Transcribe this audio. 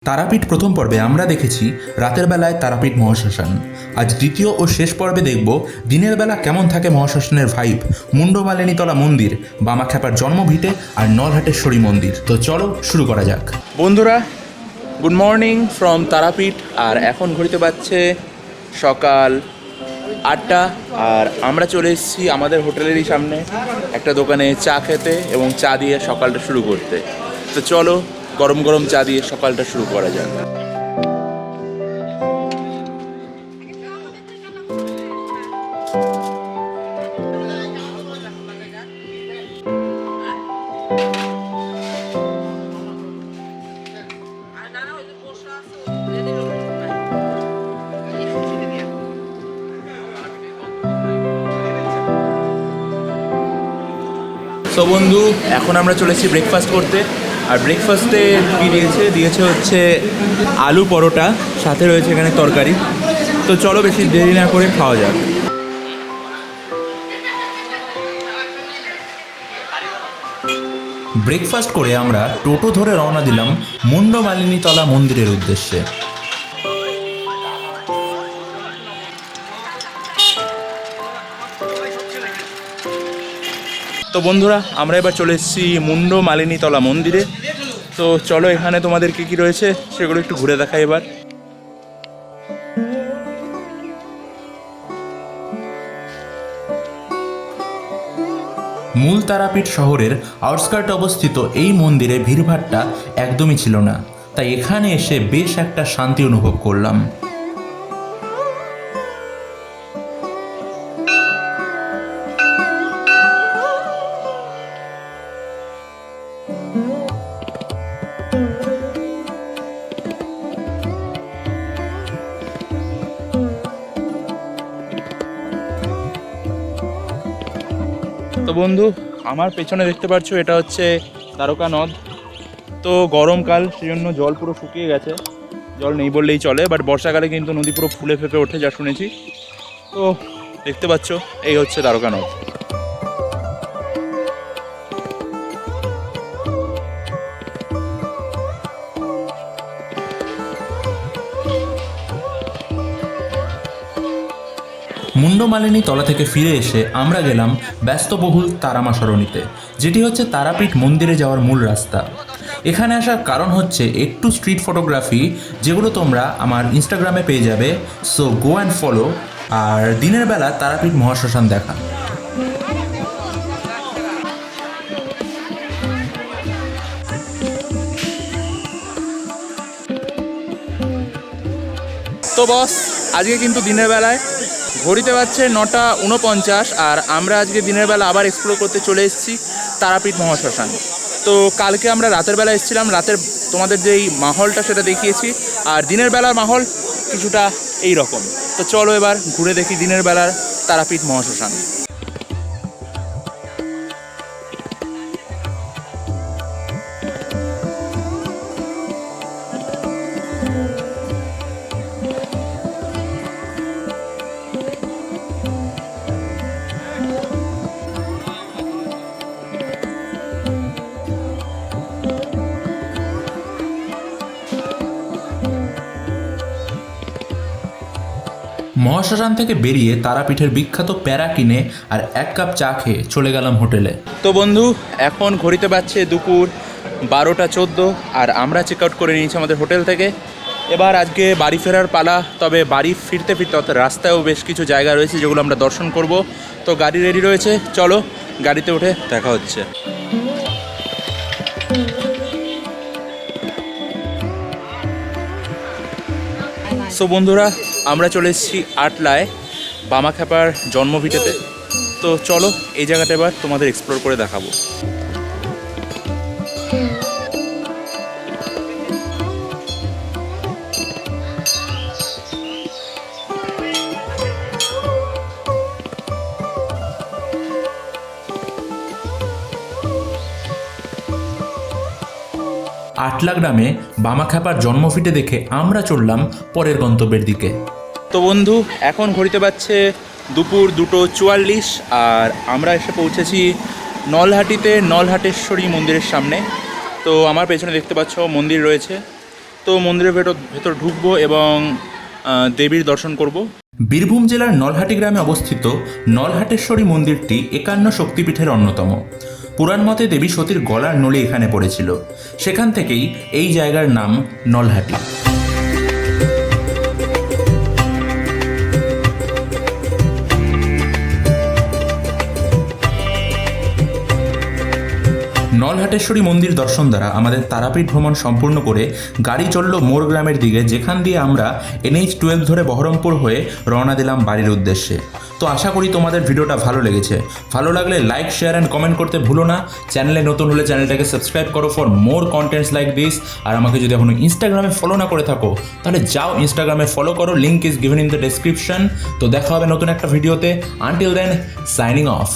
তারাপীঠ প্রথম পর্বে আমরা দেখেছি রাতের বেলায় তারাপীঠ মহাশ্মশান। আজ দ্বিতীয় ও শেষ পর্বে দেখব দিনের বেলা কেমন থাকে মহাশ্মশানের ভাইব, মুন্ডমালিনীতলা মন্দির, বামাখ্যাপার জন্মভিটে আর নলহাটেশ্বরী মন্দির। তো চলো শুরু করা যাক। বন্ধুরা, গুড মর্নিং ফ্রম তারাপীঠ। আর এখন ঘড়িতে বাজছে সকাল 8টা আর আমরা চলে এসেছি আমাদের হোটেলেরই সামনে একটা দোকানে চা খেতে এবং চা দিয়ে সকালটা শুরু করতে। তো চলো গরম গরম চা দিয়ে সকালটা শুরু করা যাক। তো বন্ধু, এখন আমরা চলেছি ব্রেকফাস্ট করতে। আর ব্রেকফাস্টে কী দিয়েছে হচ্ছে আলু পরোটা, সাথে রয়েছে এখানে তরকারি। তো চলো বেশি দেরি না করে খাওয়া যাক। ব্রেকফাস্ট করে আমরা টোটো ধরে রওনা দিলাম মুন্ডমালিনীতলা মন্দিরের উদ্দেশ্যে। তো বন্ধুরা, আমরা এবার চলে এসেছি মুন্ডমালিনীতলা মন্দিরে। তো চলো এখানে তোমাদের কী কী রয়েছে সেগুলো একটু ঘুরে দেখাই এবার। মূল তারাপীঠ শহরের আউটস্কার্টে অবস্থিত এই মন্দিরে ভিড়ভাট্টা একদমই ছিল না, তাই এখানে এসে বেশ একটা শান্তি অনুভব করলাম। তো বন্ধু, আমার পেছনে দেখতে পাচ্ছ এটা হচ্ছে দ্বারকা নদ। তো গরমকাল, সেই জন্য জল পুরো শুকিয়ে গেছে, জল নেই বললেই চলে। বাট বর্ষাকালে কিন্তু নদী পুরো ফুলে ফেঁপে ওঠে, যা শুনেছি। তো দেখতে পাচ্ছ এই হচ্ছে দ্বারকা নদ। মুন্ডমালিনীতলা থেকে ফিরে এসে আমরা গেলাম ব্যস্তবহুল তারামা সরণিতে, যেটি হচ্ছে তারাপীঠ মন্দিরে যাওয়ার মূল রাস্তা। এখানে আসার কারণ হচ্ছে একটু স্ট্রিট ফটোগ্রাফি, যেগুলো তোমরা আমার ইনস্টাগ্রামে পেয়ে যাবে। So go and follow. আর দিনের বেলা তারাপীঠ মহাশ্মশান দেখা। তো বস, আজকে কিন্তু দিনের বেলায় ঘড়িতে বাজছে 9:49 আর আমরা আজকে দিনের বেলা আবার এক্সপ্লোর করতে চলে এসেছি তারাপীঠ মহাশ্মশান। তো কালকে আমরা রাতের বেলা এসেছিলাম, রাতের তোমাদের যেই মাহলটা সেটা দেখিয়েছি, আর দিনের বেলার মাহল কিছুটা এই রকম। তো চলো এবার ঘুরে দেখি দিনের বেলার তারাপীঠ মহাশ্মশান। মহাশ্মশান থেকে বেরিয়ে তারাপীঠের বিখ্যাত প্যারা কিনে আর 1 কাপ চা খেয়ে চলে গেলাম হোটেলে। তো বন্ধু, এখন ঘড়িতে বাজছে দুপুর 12:14 আর আমরা চেক আউট করে নিয়েছি আমাদের হোটেল থেকে। এবার আজকে বাড়ি ফেরার পালা। তবে বাড়ি ফিরতে ফিরতে অর্থাৎ রাস্তায়ও বেশ কিছু জায়গা রয়েছে যেগুলো আমরা দর্শন করব। তো গাড়ি রেডি রয়েছে, চলো গাড়িতে উঠে দেখা হচ্ছে। সো বন্ধুরা, আমরা চলে এসেছি আটলায় বামাখ্যাপার জন্মভিটেতে। তো চলো এই জায়গাটা এবার তোমাদের এক্সপ্লোর করে দেখাবো। আটলা গ্রামে বামাখ্যাপার জন্মভিটে দেখে আমরা চললাম পরের গন্তব্যের দিকে। তো বন্ধু, এখন ঘড়িতে বাজছে দুপুর 2:44 আর আমরা এসে পৌঁছেছি নলহাটিতে নলহাটেশ্বরী মন্দিরের সামনে। তো আমার পেছনে দেখতে পাচ্ছ মন্দির রয়েছে। তো মন্দিরের ভেতর ঢুকবো এবং দেবীর দর্শন করব। বীরভূম জেলার নলহাটি গ্রামে অবস্থিত নলহাটেশ্বরী মন্দিরটি 51 শক্তিপীঠের অন্যতম। পুরাণ মতে দেবী সতীর গলার নলি এখানে পড়েছিল, সেখান থেকেই এই জায়গার নাম নলহাটি। নলহাটেশ্বরী মন্দির দর্শন দ্বারা আমাদের তারাপীঠ ভ্রমণ সম্পূর্ণ করে গাড়ি চলল মোর গ্রামের দিকে, যেখান দিয়ে আমরা NH-12 ধরে বহরমপুর হয়ে রওনা দিলাম বাড়ির উদ্দেশ্যে। তো আশা করি তোমাদের ভিডিওটা ভালো লেগেছে। ভালো লাগলে লাইক, শেয়ার অ্যান্ড কমেন্ট করতে ভুলো না। চ্যানেলে নতুন হলে চ্যানেলটাকে সাবস্ক্রাইব করো for more contents like this. আর আমাকে যদি এখনো ইনস্টাগ্রামে ফলো না করে থাকো তাহলে যাও ইনস্টাগ্রামে ফলো করো, link is given in the description. তো দেখা হবে নতুন একটা ভিডিওতে। Until then, signing of.